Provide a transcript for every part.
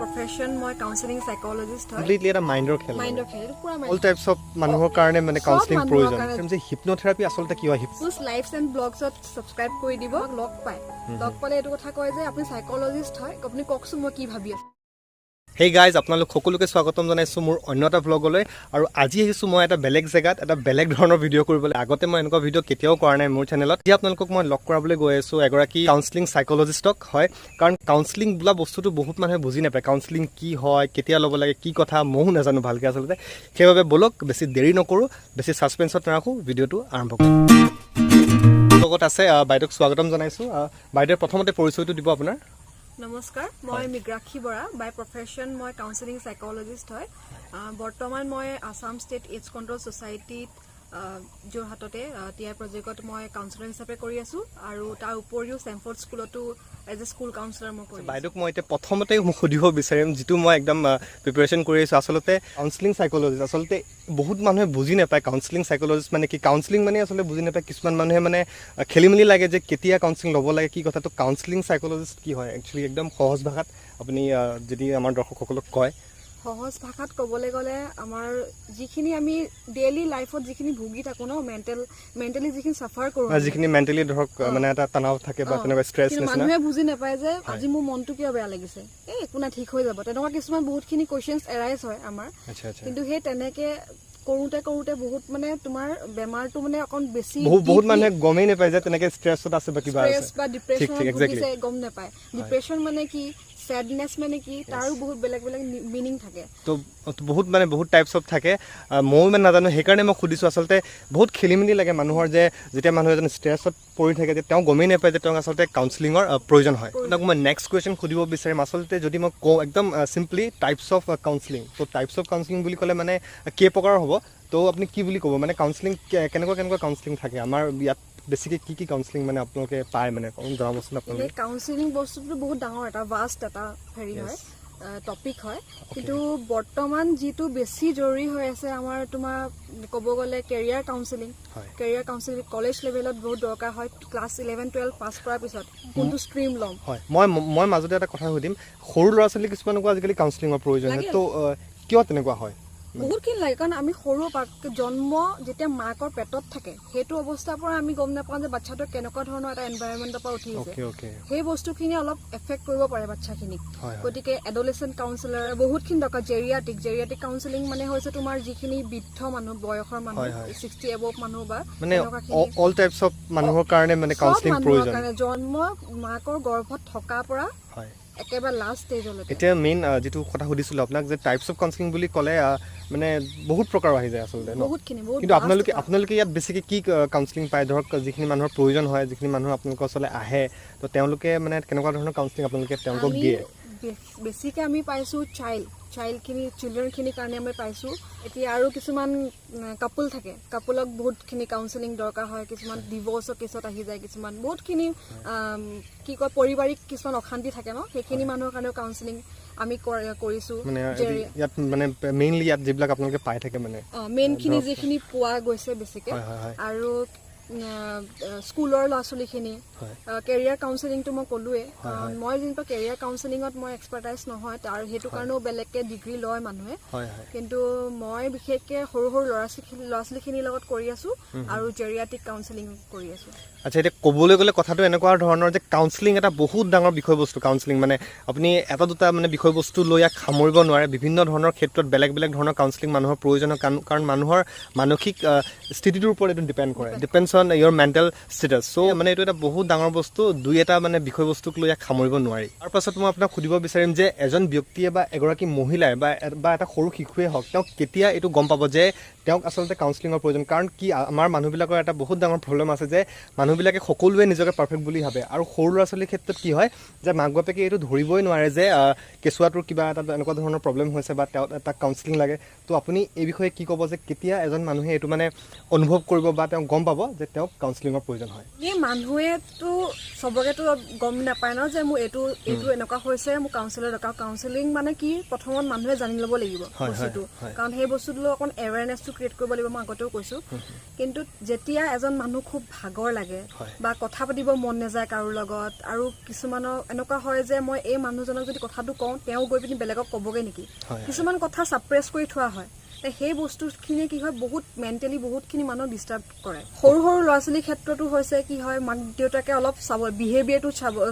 Profession মই counselling psychologist হয় completely এটা মাইন্ডৰ খেল পুৰা অল টাইপছ অফ মানুহৰ কাৰণে মানে কাউন্সেলিং প্ৰয়োজন যে হিপনোথেৰাপি আচলতে কি হয় পুছ লাইফছ এণ্ড ব্লগছত সাবস্ক্ৰাইব কৰি দিব লগ পালে এইটো কথা কয় যে আপুনি সাইকোলজিস্ট হয় আপুনি কওকচোন মই কি ভাবি আছো হেই গাইজ আপোনালোক সকলোকে স্বাগতম জনাইছোঁ মোৰ অন্য এটা ভ্লগলৈ আৰু আজি আহিছোঁ মই এটা বেলেগ জেগাত এটা বেলেগ ধৰণৰ ভিডিঅ' কৰিবলৈ আগতে মই এনেকুৱা ভিডিঅ' কেতিয়াও কৰা নাই মোৰ চেনেলত আজি আপোনালোকক মই লগ কৰাবলৈ গৈ আছোঁ এগৰাকী কাউন্সেলিং সাইকোলজিষ্টক হয় কাৰণ কাউন্সেলিং বোলা বস্তুটো বহুত মানুহে বুজি নাপায় কাউন্সেলিং কি হয় কেতিয়া ল'ব লাগে কি কথা ময়ো নাজানো ভালকৈ আচলতে সেইবাবে বলক বেছি দেৰি নকৰোঁ বেছি ছাছপেন্সত নাৰাখোঁ ভিডিঅ'টো আৰম্ভ কৰোঁ লগত আছে বাইদেউক স্বাগতম জনাইছোঁ বাইদেউৰ প্ৰথমতে পৰিচয়টো দিব আপোনাৰ নমস্কাৰ মই মিগ্ৰাক্ষী বৰা বাই প্ৰফেশ্যন মই কাউন্সেলিং সাইকোলজিস্ট হয় বৰ্তমান মই আসাম ষ্টেট এইডছ কণ্ট্ৰল ছ'চাইটিত যোৰহাটতে টিআই প্ৰজেক্টত মই কাউন্সেলাৰ হিচাপে কৰি আছোঁ আৰু তাৰ উপৰিও ছেমফৰ্ড স্কুলতো এজ এ স্কুল কাউন্সেলাৰ মই কৰি বাইদেউক মই এতিয়া প্ৰথমতে সুধিব বিচাৰিম যিটো মই একদম প্ৰিপেৰেশ্যন কৰি আছোঁ আচলতে কাউন্সেলিং সাইকোলজিষ্ট আচলতে বহুত মানুহে বুজি নাপায় কাউন্সেলিং সাইকোলজিষ্ট মানে কি কাউন্সেলিং মানে আচলতে বুজি নাপায় কিছুমান মানুহে মানে খেলি মেলি লাগে যে কেতিয়া কাউন্সেলিং ল'ব লাগে কি কথাটো কাউন্সেলিং সাইকোলজিষ্ট কি হয় একচুৱেলি একদম সহজ ভাষাত আপুনি যদি আমাৰ দৰ্শকসকলক কয় সহজ ভাষাত ক'বলৈ গ'লে আমাৰ যিখিনি আমি ডেইলি লাইফত যিখিনি ভুগি থাকো ন মেণ্টেলি যিখিনি চাফাৰ কৰোঁ যিখিনি মেণ্টেলি ধৰক মানে এটা তনাৱ থাকে বা তেনেকুৱা ষ্ট্ৰেছ নিচিনা মানুহে বুজি নাপায় যে আজি মোৰ মনটো কিয় বেয়া লাগিছে এই একো নাই ঠিক হৈ যাব তেনেকুৱা কিছুমান বহুতখিনি কুৱেশ্যনছ এৰাইজ হয় আমাৰ কিন্তু সেই তেনেকে কৰোঁতে বহুত মানে তোমাৰ বেমাৰটো মানে অকণ বেছি বহুত মানুহে গমেই নাপায় যে তেনেকে ষ্ট্ৰেছত আছে বা কিবা আছে বা ডিপ্ৰেশ্যন গম নাপায় ডিপ্ৰেশ্যন মানে কি স্যাডনেস মানে কি তাৰো বহুত বেলেগ বেলেগ মিনিং থাকে তো বহুত টাইপছ অফ থাকে ময়ো ইমান নাজানো সেইকাৰণে মই সুধিছোঁ আচলতে বহুত খেলি মেলি লাগে মানুহৰ যে যেতিয়া মানুহ এজন ষ্ট্ৰেছত পৰি থাকে যে তেওঁ গমেই নাপায় যে তেওঁক আচলতে কাউন্সেলিঙৰ প্ৰয়োজন হয় তেওঁক মই নেক্সট কুৱেশ্যন সুধিব বিচাৰিম আচলতে যদি মই কওঁ একদম চিম্পলি টাইপছ অফ কাউন্সেলিং তো টাইপছ অফ কাউন্সেলিং বুলি ক'লে মানে কেই প্ৰকাৰৰ হ'ব তো আপুনি কি বুলি ক'ব মানে কাউন্সেলিং কেনেকুৱা কাউন্সেলিং থাকে আমাৰ ইয়াত বেছিকৈ কি কাউন্সেলিং মানে আপোনালোকে পায় মানে জনাবচোন আপোনালোকে কাউন্সেলিং বস্তুটো বহুত ডাঙৰ এটা ভাষ্ট এটা হেৰি হয় টপিক হয় কিন্তু বৰ্তমান যিটো বেছি জৰুৰী হৈ আছে আমাৰ তোমাৰ ক'ব গ'লে কেৰিয়াৰ কাউন্সেলিং কলেজ লেভেলত বহুত দৰকাৰ হয় ক্লাছ 11-12 পাছ কৰাৰ পিছত কোনটো ষ্ট্ৰীম ল'ম হয় মই মাজতে এটা কথা সুধিম সৰু ল'ৰা ছোৱালী কিছুমানকো আজিকালি কাউন্সেলিঙৰ প্ৰয়োজন হয় তো কিয় তেনেকুৱা হয় বহুতখিনি লাগে কাৰণ আমি সৰু জন্ম যেতিয়া মাকৰ পেটত থাকে সেইটো অৱস্থাৰ পৰা আমি গম নাপাওঁ যে বাচ্চাটো কেনেকুৱা ধৰণৰ এটা এনভাইৰনমেণ্টৰ পৰা উঠি আছে সেই বস্তুখিনি অলপ এফেক্ট কৰিব পাৰে বাচ্চাখিনিক গতিকে এডলেচেণ্ট কাউন্সেলাৰ বহুতখিনি দৰকাৰ জেৰিয়াটিক কাউন্সেলিং মানে হৈছে তোমাৰ যিখিনি বৃদ্ধ মানুহ বয়সৰ মানুহ 60 এবভ মানুহ বা মানে অল টাইপছ অফ মানুহৰ কাৰণে মানে কাউন্সেলিং প্ৰয়োজন জন্ম মাকৰ গৰ্ভত থকাৰ পৰা একেবাৰে লাষ্ট ষ্টেজলৈকে এতিয়া মেইন যিটো কথা সুধিছিলোঁ আপোনাক যে টাইপছ অফ কাউন্সেলিং বুলি ক'লে মানে বহুত প্ৰকাৰ আহি যায় আচলতে কিন্তু আপোনালোকে ইয়াত বেছিকৈ কি কাউন্সেলিং পায় ধৰক যিখিনি মানুহৰ প্ৰয়োজন হয় যিখিনি মানুহ আপোনালোকৰ ওচৰলৈ আহে তো তেওঁলোকে মানে কেনেকুৱা ধৰণৰ কাউন্সেলিং আপোনালোকে তেওঁলোকক দিয়ে বেছিকৈ আমি পাইছোঁ চিলড্ৰেনখিনিৰ কাৰণে আমি পাইছোঁ এতিয়া আৰু কিছুমান কাপল থাকে কাপলক বহুতখিনি কাউন্সেলিং দৰকাৰ হয় কিছুমান ডিভৰ্চৰ কেছত আহি যায় কিছুমান বহুতখিনি কি কয় পাৰিবাৰিক কিছুমান অশান্তি থাকে ন সেইখিনি মানুহৰ কাৰণেও কাউন্সেলিং আমি কৰিছোঁ মানে ইয়াত মানে মেইনলি ইয়াত যিবিলাক আপোনালোকে পাই থাকে মানে মেইনখিনি যিখিনি পোৱা গৈছে বেছিকৈ আৰু স্কুলৰ ল'ৰা ছোৱালীখিনি কেৰিয়াৰ কাউন্সেলিংটো মই ক'লোৱে মই যেনিবা কেৰিয়াৰ কাউন্সেলিঙত মই এক্সপাৰ্টাইজ নহয় তাৰ সেইটো কাৰণেও বেলেগকৈ ডিগ্ৰী লয় মানুহে কিন্তু মই বিশেষকৈ সৰু ল'ৰা ছোৱালীখিনিৰ লগত কৰি আছোঁ আৰু জেৰিয়াটিক কাউন্সেলিং কৰি আছোঁ আচ্ছা এতিয়া ক'বলৈ গ'লে কথাটো এনেকুৱা ধৰণৰ যে কাউন্সেলিং এটা বহুত ডাঙৰ বিষয়বস্তু কাউন্সেলিং মানে আপুনি এটা দুটা মানে বিষয়বস্তু লৈ ইয়াক সামৰিব নোৱাৰে বিভিন্ন ধৰণৰ ক্ষেত্ৰত বেলেগ ধৰণৰ কাউন্সেলিং মানুহৰ প্ৰয়োজন হয় কাৰণ মানুহৰ মানসিক স্থিতিটোৰ ওপৰত এইটো depends on your mental status so' মানে এইটো এটা বহুত ডাঙৰ বস্তু দুই এটা মানে বিষয়বস্তুক লৈ ইয়াক সামৰিব নোৱাৰি তাৰ পাছত মই আপোনাক সুধিব বিচাৰিম যে এজন ব্যক্তিয়ে বা এগৰাকী মহিলাই বা এটা সৰু শিশুৱে হওক তেওঁক কেতিয়া এইটো গম পাব যে তেওঁক আচলতে কাউন্সেলিঙৰ প্ৰয়োজন কাৰণ কি আমাৰ মানুহবিলাকৰ এটা বহুত ডাঙৰ প্ৰব্লেম আছে যে মানুহবিলাকে সকলোৱে নিজকে পাৰফেক্ট বুলি ভাবে আৰু সৰু ল'ৰা ছোৱালীৰ ক্ষেত্ৰত কি হয় যে মাক বাপেকে এইটো ধৰিবই নোৱাৰে যে কেঁচুৱাটোৰ কিবা এটা এনেকুৱা ধৰণৰ প্ৰব্লেম হৈছে বা তেওঁ এটা কাউন্সেলিং লাগে তো আপুনি এই বিষয়ে কি ক'ব যে কেতিয়া এজন মানুহে এইটো মানে অনুভৱ কৰিব বা তেওঁ গম পাব যে তেওঁক কাউন্সেলিঙৰ প্ৰয়োজন হয় এই মানুহেতো চবকেতো গম নাপায় ন যে মোৰ এইটো এনেকুৱা হৈছে মোৰ কাউন্সেলাৰ দৰকাৰ কাউন্সেলিং মানে কি প্ৰথমত মানুহে জানি ল'ব লাগিব বস্তুটো কাৰণ সেই বস্তুটো অকণ এৱেৰনেছটো ক্ৰিয়েট কৰিব লাগিব মই আগতেও কৈছোঁ কিন্তু যেতিয়া এজন মানুহ খুব ভাগৰ লাগে বা কথা পাতিব মন নাযায় কাৰো লগত আৰু কিছুমানৰ এনেকুৱা হয় যে মই এই মানুহজনক যদি কথাটো কওঁ তেওঁ গৈ পিনি বেলেগক ক'বগৈ নেকি কিছুমান কথা ছাপ্ৰেছ কৰি থোৱা হয় সেই বস্তুখিনিয়ে কি হয় বহুত মেণ্টেলি বহুতখিনি মানুহক ডিষ্টাৰ্ব কৰে সৰু সৰু ল'ৰা ছোৱালীৰ ক্ষেত্ৰতো হৈছে কি হয় মাক দেউতাকে অলপ চাব বিহেভিয়াৰটো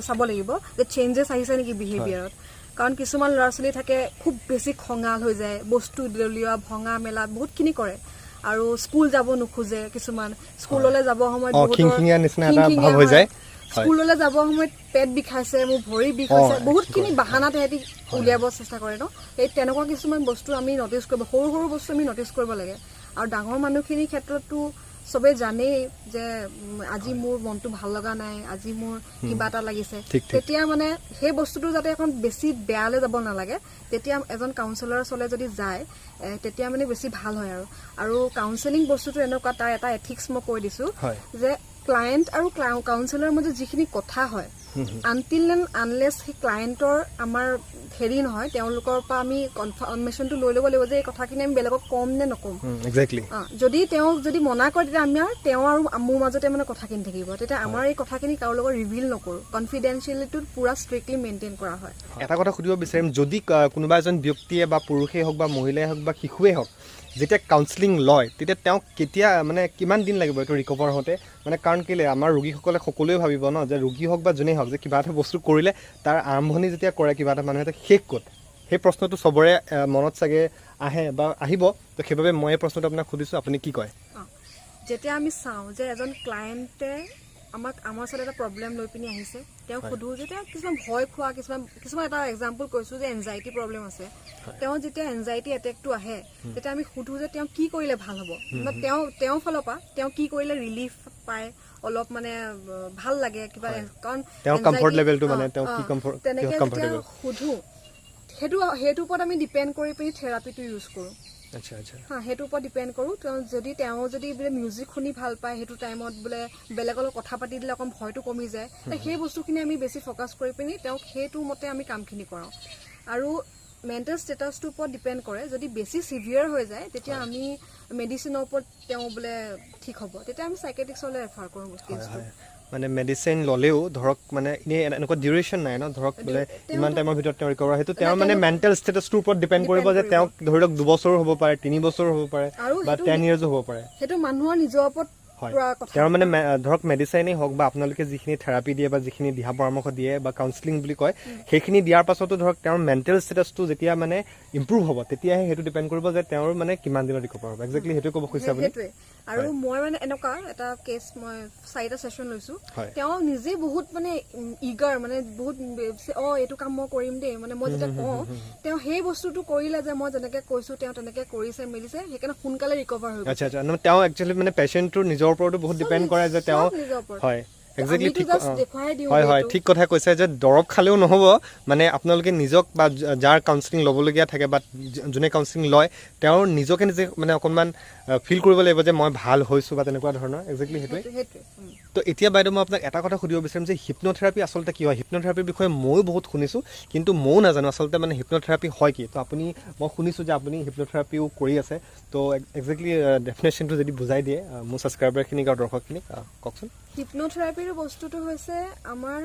চাব লাগিব যে চেঞ্জেছ আহিছে নেকি বিহেভিয়াৰত কাৰণ কিছুমান ল'ৰা ছোৱালী থাকে খুব বেছি খঙাল হৈ যায় বস্তু দলিওৱা ভঙা মেলা বহুতখিনি কৰে আৰু স্কুল যাব নোখোজে কিছুমান স্কুললৈ যাব সময়ত স্কুললৈ যাব সময়ত পেট বিষাইছে মোৰ ভৰি বিষাইছে বহুতখিনি বাহানা তেহেঁতি উলিয়াব চেষ্টা কৰে ন এই তেনেকুৱা কিছুমান বস্তু আমি নটিচ কৰিব সৰু সৰু বস্তু আমি নটিচ কৰিব লাগে আৰু ডাঙৰ মানুহখিনিৰ ক্ষেত্ৰতো চবেই জানেই যে আজি মোৰ মনটো ভাল লগা নাই আজি মোৰ কিবা এটা লাগিছে তেতিয়া মানে সেই বস্তুটো যাতে এখন বেছি বেয়ালৈ যাব নালাগে তেতিয়া এজন কাউন্সেলৰ ওচৰলৈ যদি যায় তেতিয়া মানে বেছি ভাল হয় আৰু কাউন্সেলিং বস্তুটো এনেকুৱা তাৰ এটা এথিক্স মই কৈ দিছোঁ যে ক্লায়েণ্ট আৰু কাউন্সেলৰ মাজত যিখিনি কথা হয় আনটিল এণ্ড আনলেছ সেই ক্লায়েণ্টৰ আমাৰ হেৰি নহয় তেওঁলোকৰ পৰা আমি কনফাৰ্মেশ্যনটো লৈ ল'ব লাগিব যে এই কথাখিনি আমি বেলেগক কম নে নকম যদি তেওঁ যদি মনা কৰে তেতিয়া আমাৰ তেওঁ আৰু মোৰ মাজতে মানে কথাখিনি থাকিব তেতিয়া আমাৰ এই কথাখিনি কাৰো লগত ৰিভিল নকৰোঁ কনফিডেঞ্চিয়েলিটিটো পুৰা ষ্ট্ৰিক্টলি মেইনটেইন কৰা হয় এটা কথা সুধিব বিচাৰিম যদি কোনোবা এজন ব্যক্তিয়ে বা পুৰুষেই হওক বা মহিলাই হওক বা শিশুৱেই হওক যেতিয়া কাউন্সেলিং লয় তেতিয়া তেওঁক কেতিয়া মানে কিমান দিন লাগিব এইটো ৰিকভাৰ হওঁতে মানে কাৰণ কেলৈ আমাৰ ৰোগীসকলে সকলোৱে ভাবিব ন যে ৰোগী হওক বা যোনেই হওক যে কিবা এটা বস্তু কৰিলে তাৰ আৰম্ভণি যেতিয়া কৰে কিবা এটা মানুহে শেষ ক'ত সেই প্ৰশ্নটো চবৰে মনত চাগে আহে বা আহিব তো সেইবাবে মই এই প্ৰশ্নটো আপোনাক সুধিছোঁ আপুনি কি কয় যেতিয়া আমি চাওঁ যে এজন ক্লায়েণ্টে আমাৰ ওচৰত এটা প্ৰব্লেম লৈ পিনি আহিছে তেওঁক সোধোঁ যে তেওঁ কিছুমান ভয় খোৱা কিছুমান এটা এক্সাম্পল কৈছোঁ যে এনজাইটি প্ৰব্লেম আছে তেওঁ যেতিয়া এনজাইটি এটেকটো আহে তেতিয়া আমি সোধোঁ যে তেওঁ কি কৰিলে ভাল হ'ব তেওঁৰ ফালৰ পৰা তেওঁ কি কৰিলে ৰিলিফ পায় অলপ মানে ভাল লাগে কিবা কাৰণ তেনেকৈ যেতিয়া সোধোঁ সেইটোৰ ওপৰত আমি ডিপেণ্ড কৰি পিনি থেৰাপিটো ইউজ কৰোঁ সেইটোৰ ওপৰত ডিপেণ্ড কৰোঁ তেওঁ যদি বোলে মিউজিক শুনি ভাল পায় সেইটো টাইমত বোলে বেলেগৰ লগত কথা পাতি দিলে অকণ ভয়টো কমি যায় সেই বস্তুখিনি আমি বেছি ফ'কাছ কৰি পিনি তেওঁক সেইটো মতে আমি কামখিনি কৰাওঁ আৰু মেণ্টেল ষ্টেটাছটোৰ ওপৰত ডিপেণ্ড কৰে যদি বেছি চিভিয়াৰ হৈ যায় তেতিয়া আমি মেডিচিনৰ ওপৰত তেওঁ বোলে ঠিক হ'ব তেতিয়া আমি চাইকেট্ৰিক্সলৈ ৰেফাৰ কৰোঁ কেছটো মানে মেডিচিন ল'লেও ধৰক মানে এনেই এনেকুৱা ডিউৰেশ্যন নাই ন ধৰক বোলে ইমান টাইমৰ ভিতৰত তেওঁ ৰিকভাৰ সেইটো তেওঁৰ মানে মেণ্টেল ষ্টেটাছটোৰ ওপৰত ডিপেণ্ড কৰিব যে তেওঁক ধৰি লওক 2 বছৰো হ'ব পাৰে 3 বছৰো হ'ব পাৰে বা 10 ইয়াৰ্ছো হ'ব পাৰে সেইটো মানুহৰ নিজৰ ওপৰত তেওঁৰ মানে ধৰক মেডিচিনেই হওক বা আপোনালোকে যিখিনি থেৰাপি দিয়ে বা যিখিনি দিহা পৰামৰ্শ দিয়ে বা কাউন্সেলিং বুলি কয় সেইখিনি দিয়াৰ পাছতো ধৰক তেওঁৰ মেণ্টেল ষ্টেটাছটো যেতিয়া মানে ইম্প্ৰুভ হ'ব তেতিয়াহে সেইটো ডিপেণ্ড কৰিব যে তেওঁৰ মানে কিমান দিনত ৰিকভাৰ হ'ব একজেক্টলি সেইটো ক'ব খুজিছে আপুনি আৰু মই মানে এনেকুৱা এটা কেছ মই 4টা ছেশ্যন লৈছোঁ তেওঁ নিজে বহুত মানে ইগাৰ মানে বহুত এইটো কাম মই কৰিম দেই মানে মই যেতিয়া কওঁ তেওঁ সেই বস্তুটো কৰিলে যে মই যেনেকৈ কৈছোঁ তেওঁ তেনেকৈ কৰিছে মেলিছে সেইকাৰণে সোনকালে ৰিকভাৰ হৈ আচ্ছা তেওঁ একচুৱেলি মানে পেচেণ্টটোৰ নিজৰ ওপৰতো বহুত ডিপেণ্ড কৰে যে তেওঁ হয় একজেক্টলি হয় ঠিক কথা কৈছে যে দৰৱ খালেও নহ'ব মানে আপোনালোকে নিজক বা যাৰ কাউন্সেলিং ল'বলগীয়া থাকে বা যোনে কাউন্সেলিং লয় তেওঁৰ নিজকে নিজে মানে অকণমান ফিল কৰিব লাগিব যে মই ভাল হৈছোঁ বা তেনেকুৱা ধৰণৰ একজেক্টলি সেইটোৱে তো এতিয়া বাইদেউ মই আপোনাক এটা কথা সুধিব বিচাৰিম যে হিপনোথেৰাপি আচলতে কি হয় হিপনোথেৰাপিৰ বিষয়ে ময়ো বহুত শুনিছোঁ কিন্তু ময়ো নাজানো আচলতে মানে হিপনোথেৰাপি হয় কি তো আপুনি মই শুনিছোঁ যে আপুনি হিপনোথেৰাপিও কৰি আছে তো একজেক্টলি ডেফিনেশ্যনটো যদি বুজাই দিয়ে মোৰ ছাবস্ক্ৰাইবাৰখিনিক আৰু দৰ্শকখিনিক কওকচোন হিপনোথেৰাপিৰ বস্তুটো হৈছে আমাৰ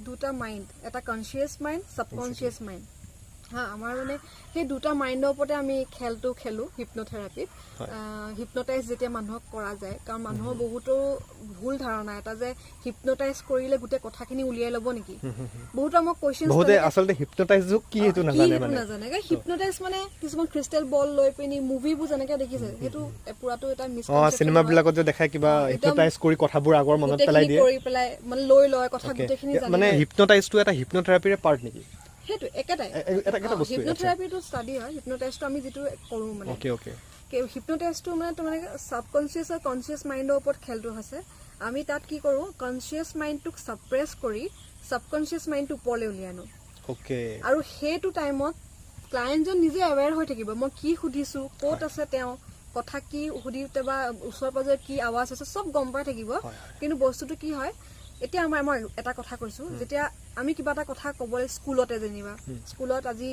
দুটা মাইণ্ড এটা কনচিয়াছ মাইণ্ড ছাবকনচিয়াছ মাইণ্ড আমাৰ মানে সেই দুটা মাইণ্ডৰ ওপৰতে আমি খেলটো খেলোঁ হিপনোথেৰাপিত হিপনোটাইজ যেতিয়া মানুহক কৰা যায় কাৰণ মানুহৰ বহুতো ভুল ধাৰণা এটা যে হিপনোটাইজ কৰিলে গোটেই কথাখিনি উলিয়াই ল'ব নেকি বহুতো আমাক কুৱেশ্যন আচলতে হিপনোটাইজটো কি সেইটো নাজানে হিপনোটাইজ মানে কিছুমান ক্ৰিষ্টেল বল লৈ পিনি মুভিবোৰ যেনেকৈ দেখিছে সেইটো পুৰাটো এটা চিনেমাবিলাকত যে দেখায় কিবা হিপনোটাইজ কৰি কথাবোৰ আগৰ মনত পেলাই দিয়ে কৰি পেলাই মানে লৈ লয় কথা গোটেইখিনি মানে হিপনোটাইজটো এটা হিপনোথেৰাপিৰে পাৰ্ট নেকি সেইটো একেটাই হিপনোথেৰাপিটো ষ্টাডি হয় হিপনোটাইজটো আমি যিটো কৰোঁ মানে হিপনোটাইজটো মানে তোমালোকে ছাবকনচিয়াছ আৰু কনচিয়াছ মাইণ্ডৰ ওপৰত খেলটো আছে আমি তাত কি কৰোঁ কনচিয়াছ মাইণ্ডটোক ছাপ্ৰেছ কৰি ছাবকনচিয়াছ মাইণ্ডটো ওপৰলৈ উলিয়াই আনো আৰু সেইটো টাইমত ক্লায়েণ্টজন নিজে এৱেৰ হৈ থাকিব মই কি সুধিছোঁ ক'ত আছে তেওঁ কথা কি সুধিতে বা ওচৰ পাজৰে কি আৱাজ আছে চব গম পাই থাকিব কিন্তু বস্তুটো কি হয় এতিয়া মই এটা কথা কৈছোঁ যেতিয়া আমি কিবা এটা কথা ক'বলৈ স্কুলতে যেনিবা স্কুলত আজি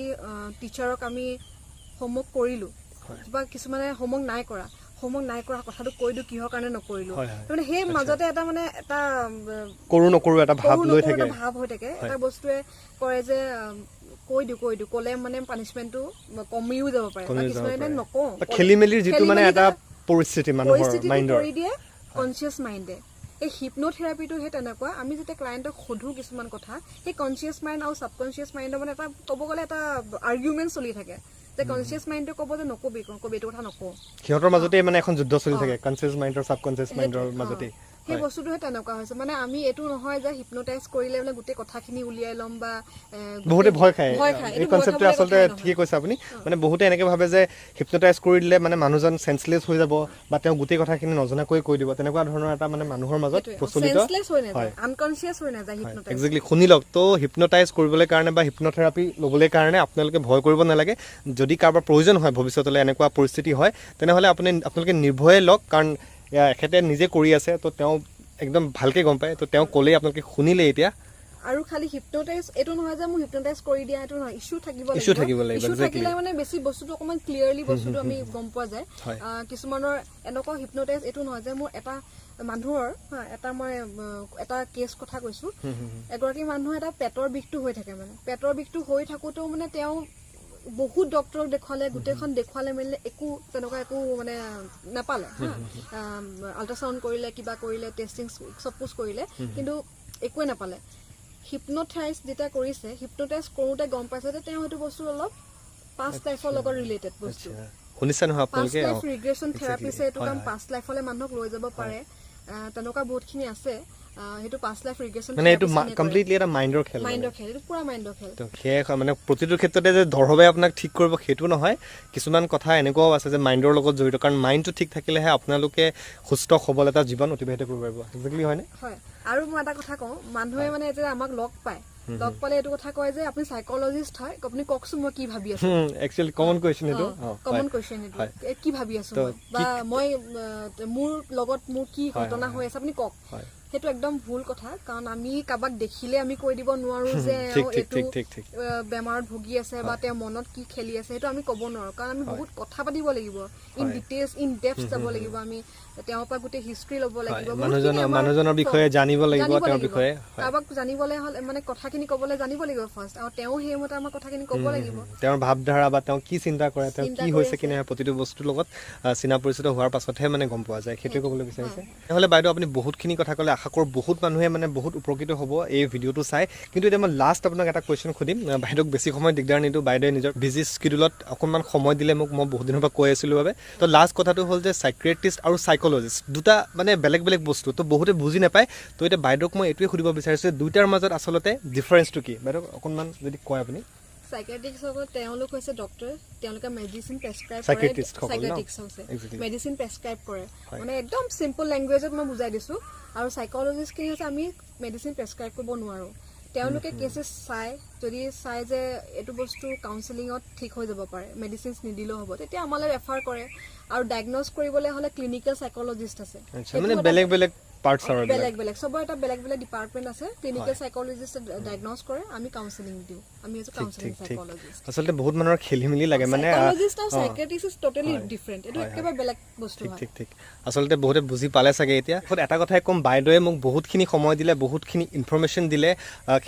টিচাৰক আমি হোমৱৰ্ক কৰিলোঁ বা কিছুমানে হোমৱৰ্ক নাই কৰা হোমৱৰ্ক নাই কৰা কথাটো কৈ দিওঁ কিহৰ কাৰণে নকৰিলো মানে সেই মাজতে এটা মানে এটা কৰো নকৰো এটা ভাৱ লৈ থাকে ভাৱ হৈ থাকে এটা বস্তুৱে কৰে যে কৈ দিওঁ ক'লে মানে পানিশমেন্টটো কমিও যাব পাৰে কিছুমানে নকওঁ খেলিমেলিৰ যিটো মানে এটা পৰিস্থিতি মানুহৰ মাইণ্ডৰ কৰি দিয়ে কনচিয়াছ মাইণ্ডে এই হিপনোথেৰাপিটো সেই তেনেকুৱা আমি যেতিয়া ক্লায়েণ্টক সোধো কিছুমান কথা সেই কনচিয়াছ মাইণ্ড আৰু ছাবকনচিয়াছ মাইণ্ডৰ মানে এটা ক'ব গ'লে এটা আৰ্গুমেণ্ট চলি থাকে যে কনচিয়াছ মাইণ্ডটো ক'ব যে নকবি এইটো কথা নকওঁ সিহঁতৰ মাজতে মানে এখন যুদ্ধ চলি থাকে কনচিয়াছ মাইণ্ড আৰু ছাবকনচিয়াছ মাইণ্ডৰ মাজতে সেই বস্তুটোহে তেনেকুৱা হৈছে মানে আমি এইটো নহয় যে হিপনোটাইজ কৰিলে মানে গোটেই কথাখিনি উলিয়াই ল'ম বা বহুতে ভয় খায় এই কনচেপ্টটো আচলতে ঠিকে কৈছে আপুনি মানে বহুতে এনেকে ভাবে যে হিপনোটাইজ কৰি দিলে মানে মানুহজন সেন্সলেছ হৈ যাব বা তেওঁ গোটেই কথাখিনি নজনাকৈ কৈ দিব তেনেকুৱা ধৰণৰ এটা মানে মানুহৰ মাজত প্ৰচলিত হয় আনকনচিয়াছ হৈ নাযায় হিপনোটাইজ এক্সেক্টলি শুনি লওক তো হিপনোটাইজ কৰিবলৈ কাৰণে বা হিপনোথেৰাপি ল'বলৈ কাৰণে আপোনালোকে ভয় কৰিব নালাগে যদি কাৰোবাৰ প্ৰয়োজন হয় ভৱিষ্যতলৈ এনেকুৱা পৰিস্থিতি হয় তেনেহ'লে আপোনালোকে নিৰ্ভয়ে লওক কাৰণ এখেতে নিজে কৰি আছে তো তেওঁ একদম ভালকে গম পায় তো তেওঁ ক'লেই আপোনালোকে শুনিলে এতিয়া আৰু খালি হিপনোটাইজ এইটো নহয় যে মোৰ হিপনোটাইজ কৰি দিয়া এইটো নহয় ইস্যু থাকিব লাগিব থাকিলে মানে বেছি বস্তুটো অকমান ক্লিয়াৰলি বস্তুটো আমি গম পোৱা যায় কিছুমানৰ এনেকুৱা হিপনোটাইজ এইটো নহয় যে মোৰ এটা মানুহৰ এটা মই এটা কেছ কথা কৈছো এগৰাকী মানুহ এটা পেটৰ বিষটো হৈ থাকে মানে পেটৰ বিষটো হৈ থাকোতেও মানে তেওঁ বহুত ডক্টৰক দেখুৱালে গোটেইখন দেখুৱালে মেলিলে একো তেনেকুৱা একো মানে নাপালে আল্ট্ৰাচাউণ্ড কৰিলে কিবা কৰিলে টেষ্টিং চবকুছ কৰিলে কিন্তু একোৱে নাপালে হিপনোটাইজ যেতিয়া কৰিছে হিপনোটাইজ কৰোঁতে গম পাইছে যে তেওঁ সেইটো বস্তু অলপ পাষ্ট লাইফৰ লগত ৰিলেটেড বস্তু শুনিছে নহয় আপোনালোকে পাষ্ট লাইফ ৰিগ্ৰেশ্যন থেৰাপিছে এইটো কাম পাষ্ট লাইফলৈ মানুহক লৈ যাব পাৰে তেনেকুৱা বহুতখিনি আছে হেতু পাষ্ট লাইফ ৰিগ্ৰেশ্যন মানে এটো কমপ্লিটলি এটা মাইণ্ডৰ খেল এটো পুৰা মাইণ্ডৰ খেল তো খেল মানে প্ৰতিটো ক্ষেত্ৰতে যে ধৰভাৱে আপোনাক ঠিক কৰিব সেইটো নহয় কিছুমান কথা এনেকুৱাও আছে যে মাইণ্ডৰ লগত জড়িত কাৰণ মাইণ্ডটো ঠিক থাকিলেহে আপোনালোকে সুস্থ সবল এটা জীৱন অতিবাহিত কৰিব পাৰিব এক্সেক্টলি হয়নে হয় আৰু মই এটা কথা কওঁ মানুহে মানে যে আমাক লগ পালে এইটো কথা কয় যে আপুনি সাইকোলজিষ্ট হয় আপুনি কওকচোন মই কি ভাবি আছো একচুয়ালি কমন কোৱেশ্চন এটো কমন কোৱেশ্চন এটো কি ভাবি আছো বা মই মোৰ লগত মোৰ কি ঘটনা হৈ আছে আপুনি কওক সেইটো একদম ভুল কথা কাৰণ আমি কাবাক দেখিলে আমি কৈ দিব নোৱাৰো যে এটো বেমাৰত ভুগি আছে বা তেওঁ মনত কি খেলি আছে সেইটো আমি ক'ব নোৱাৰো কাৰণ আমি বহুত কথা পাতিব লাগিব ইন ডিটেইলছ ইন ডেপথ যাব লাগিব আমি তেওঁৰ পৰা গোটেই হিষ্ট্ৰী ল'ব লাগিব মানুহজনৰ বিষয়ে জানিব লাগিব তেওঁৰ বিষয়ে কাবাক জানিবলৈ হলে মানে কথাখিনি ক'বলৈ জানিব লাগিব ফাৰ্ষ্ট আৰু তেওঁ সেই মতে আমাৰ কথাখিনি ক'ব লাগিব তেওঁৰ ভাৱধাৰা বা তেওঁ কি চিন্তা কৰে তেওঁ কি হৈছে কিনে প্ৰতিটো বস্তুৰ লগত চিনা পৰিচিত হোৱাৰ পাছতহে মানে গম পোৱা যায় সেইটো ক'বলৈ বিচাৰিছে নহলে বাইদেউ আপুনি বহুতখিনি কথা ক'লে আশা কৰোঁ বহুত মানুহে মানে বহুত উপকৃত হ'ব এই ভিডিঅ'টো চাই কিন্তু এতিয়া মই লাষ্ট আপোনাক এটা কুৱেশ্যন সুধিম বাইদেউক বেছি সময় দিগদাৰ নিদিওঁ বাইদেৱে নিজৰ বিজি স্কিডুলত অকণমান সময় দিলে মোক মই বহুত দিনৰ পৰা কৈ আছিলোঁ বাবে তো লাষ্ট কথাটো হ'ল যে সাইক্ৰেটিষ্ট আৰু সাইকোলজিষ্ট দুটা মানে বেলেগ বেলেগ বস্তু তো বহুতে বুজি নাপায় তো এতিয়া বাইদেউক মই এইটোৱে সুধিব বিচাৰিছোঁ দুইটাৰ মাজত আচলতে ডিফাৰেঞ্চটো কি বাইদেউ অকণমান যদি কয় আপুনি সাইকিয়াট্ৰিক্টসকল তেওঁলোক হৈছে ডক্টৰ তেওঁলোকে মেডিচিন প্ৰেছক্ৰাইব কৰে সাইকিয়াট্ৰিক্টছ হৈছে মেডিচিন প্ৰেছক্ৰাইব কৰে মানে একদম চিম্পল লেংগুৱেজত মই বুজাই দিছোঁ আৰু সাইকোলজিষ্টখিনি হৈছে আমি মেডিচিন প্ৰেছক্ৰাইব কৰিব নোৱাৰোঁ তেওঁলোকে কেছেছ যদি চাই যে এইটো বস্তু কাউন্সেলিঙত ঠিক হৈ যাব পাৰে মেডিচিনছ নিদিলেও হ'ব তেতিয়া আমালৈ ৰেফাৰ কৰে আৰু ডায়েগন'জ কৰিবলৈ হ'লে ক্লিনিকেল সাইকোলজিষ্ট আছে মানে বেলেগ বেলেগ পাৰ্টছ আৰু বেলেগ সবৰ এটা বেলেগ বেলেগ ডিপাৰ্টমেণ্ট আছে ক্লিনিকেল সাইকোলজিষ্ট ডায়েগন'জ কৰে আমি কাউন্সেলিং দিওঁ আমি হৈছে কাউন্সেলিং সাইকোলজিষ্ট আচলতে বহুত মানুহৰ খেলিমেলি লাগে মানে সাইকোলজিষ্ট আৰু সাইকিয়াট্ৰিষ্ট ইজ টোটালি ডিফাৰেণ্ট এইটো একেবাৰে বেলেগ বস্তু হয় ঠিক আচলতে বহুতে বুজি পালে চাগে এতিয়া এটা কথাই ক'ম বাইদেৱে মোক বহুতখিনি সময় দিলে বহুতখিনি ইনফৰমেশ্যন দিলে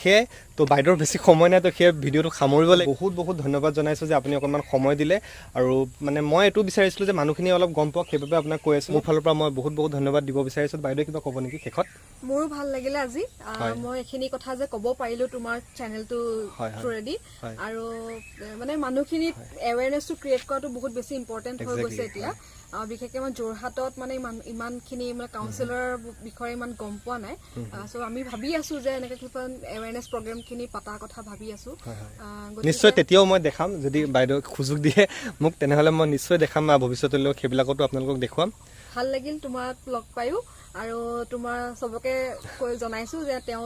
সেয়ে তো বাইদেউৰ বেছি সময় নাই তো সেই ভিডিঅ'টো সামৰিব লাগে বহুত ধন্যবাদ জনাইছোঁ যে আপুনি অকণমান সময় দিলে আৰু মানে মই এইটো বিচাৰিছিলোঁ যে মানুহখিনি অলপ গম পাওক সেইবাবে আপোনাক কৈ আছোঁ মোৰ ফালৰ পৰা মই বহুত ধন্যবাদ দিব বিচাৰিছোঁ বাইদেৱে কিবা ক'ব নেকি শেষত মোৰো ভাল লাগিলে আজি মই এইখিনি কথা যে ক'ব পাৰিলোঁ তোমাৰ চেনেলটো থ্ৰুৰেদি আৰু মানে মানুহখিনিত এৱেৰনেছটো ক্ৰিয়েট কৰাটো বহুত বেছি ইম্পৰ্টেণ্ট হৈ গৈছে এতিয়া বিশেষকৈ আমাৰ যোৰহাটত মানে ইমানখিনি মানে কাউন্সিলৰ বিষয়ে ইমান গম পোৱা নাই চ' আমি ভাবি আছোঁ যে এনেকৈ কিছুমান এৱেৰনেছ প্ৰগ্ৰেমখিনি পতাৰ কথা ভাবি আছোঁ নিশ্চয় তেতিয়াও মই দেখাম যদি বাইদেউ সুযোগ দিয়ে মোক তেনেহ'লে মই নিশ্চয় দেখাম ভৱিষ্যতলৈ সেইবিলাকতো আপোনালোকক দেখুৱাম ভাল লাগিল তোমাক লগ পায়ো আৰু তোমাৰ সবকে কৈ জনাইছোঁ যে তেওঁ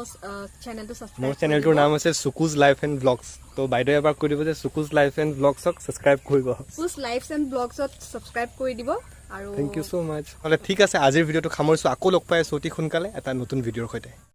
চেনেলটো ছাবস্ক্ৰাইব মোৰ চেনেলটোৰ নাম হৈছে সুকুজ লাইফ এণ্ড ব্লগছ তো বাইদেৱে এবাৰ কৈ দিব যে সুকুজ লাইফ এণ্ড ব্লগছক ছাবস্ক্ৰাইব কৰিব সুকুজ লাইফ এণ্ড ব্লগছত ছাবস্ক্ৰাইব কৰি দিব আৰু থেংক ইউ ছ' মাছ ঠিক আছে আজিৰ ভিডিঅ'টো সামৰিছোঁ আকৌ লগ পাই আছোঁ অতি সোনকালে এটা নতুন ভিডিঅ'ৰ সৈতে